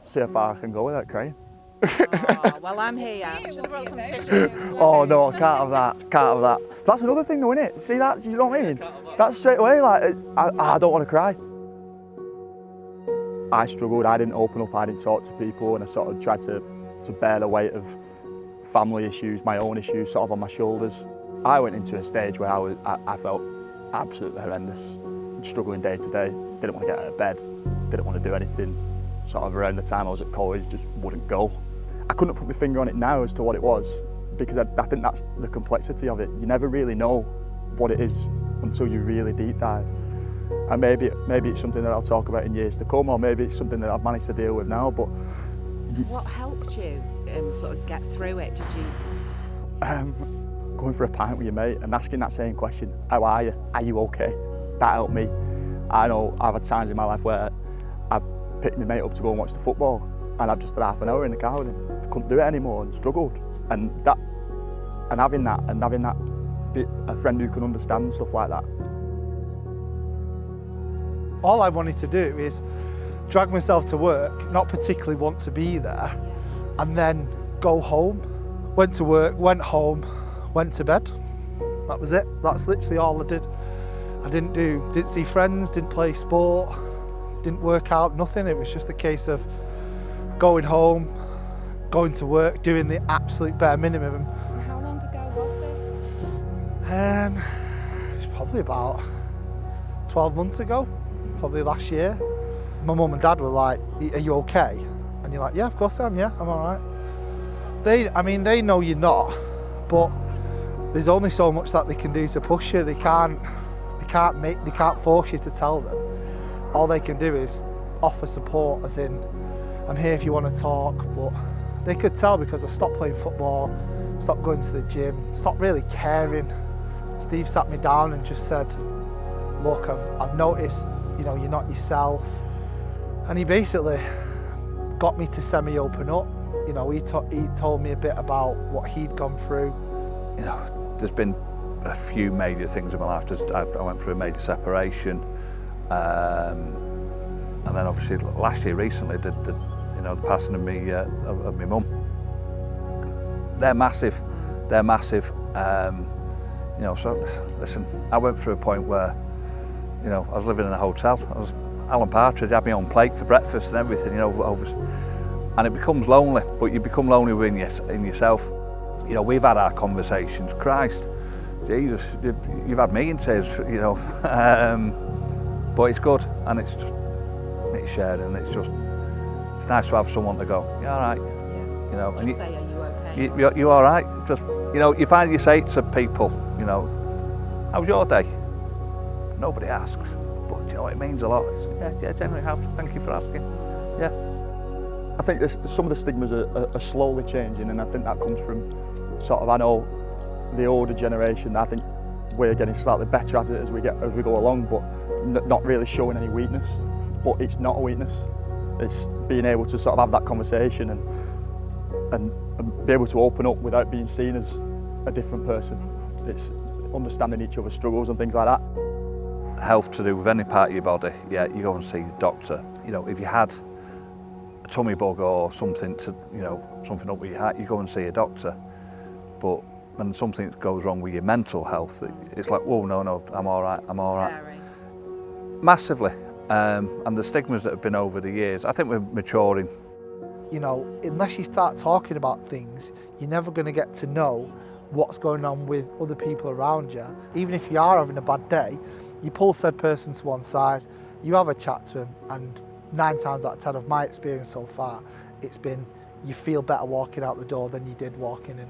see how far I can go without crying. Oh, well, I'm here. Should have brought some tissues. Oh no, I can't have that, can't have that. That's another thing though, innit? See that, you know what I mean? That's straight away, like, I don't want to cry. I struggled, I didn't open up, I didn't talk to people, and I sort of tried to bear the weight of family issues, my own issues sort of on my shoulders. I went into a stage where I felt absolutely horrendous, struggling day to day, didn't want to get out of bed, didn't want to do anything. Sort of around the time I was at college, just wouldn't go. I couldn't put my finger on it now as to what it was, because I think that's the complexity of it. You never really know what it is until you really deep dive. And maybe it's something that I'll talk about in years to come, or maybe it's something that I've managed to deal with now. But what helped you sort of get through it? Did you? Going for a pint with your mate and asking that same question: how are you? Are you okay? That helped me. I know I've had times in my life where I've picked my mate up to go and watch the football, and I've just had half an hour in the car with him. I couldn't do it anymore and struggled. And having that a friend who can understand stuff like that. All I wanted to do is drag myself to work, not particularly want to be there, and then go home. Went to work, went home, went to bed. That was it. That's literally all I did. I didn't see friends, didn't play sport, didn't work out, nothing. It was just a case of going home, going to work, doing the absolute bare minimum. How long ago was this? It's probably about 12 months ago, probably last year. My mum and dad were like, "Are you okay?" And you're like, "Yeah, of course I am, yeah, I'm all right." They know you're not, but there's only so much that they can do to push you. They can't force you to tell them. All they can do is offer support, as in, I'm here if you want to talk. But they could tell because I stopped playing football, stopped going to the gym, stopped really caring. Steve sat me down and just said, "Look, I've noticed, you're not yourself." And he basically got me to semi-open up. He told me a bit about what he'd gone through. There's been a few major things in my life. I went through a major separation, and then obviously last year recently the passing of my mum. They're massive. So listen, I went through a point where I was living in a hotel. Alan Partridge had my own plate for breakfast and everything, and it becomes lonely, but you become lonely in yourself. We've had our conversations. Christ, Jesus, you've had me in tears, but it's good, and it's shared, and it's nice to have someone to go, "You all right?" Yeah. And say, "Are you okay?" You all right? Just you find you say to people, "How was your day?" Nobody asks, but it means a lot. Yeah, generally have. Thank you for asking. Yeah. I think some of the stigmas are slowly changing, and I think that comes from I know the older generation. I think we're getting slightly better at it as we go along, but not really showing any weakness. But it's not a weakness. It's being able to have that conversation and be able to open up without being seen as a different person. It's understanding each other's struggles and things like that. Health to do with any part of your body, yeah, you go and see a doctor. If you had a tummy bug or something something up with your heart, you go and see a doctor. But when something goes wrong with your mental health, it's like, whoa, no, I'm all right. Scary. Massively. And the stigmas that have been over the years, I think we're maturing. Unless you start talking about things, you're never going to get to know what's going on with other people around you. Even if you are having a bad day, you pull said person to one side, you have a chat to him, and 9 times out of 10 of my experience so far, it's been you feel better walking out the door than you did walking in.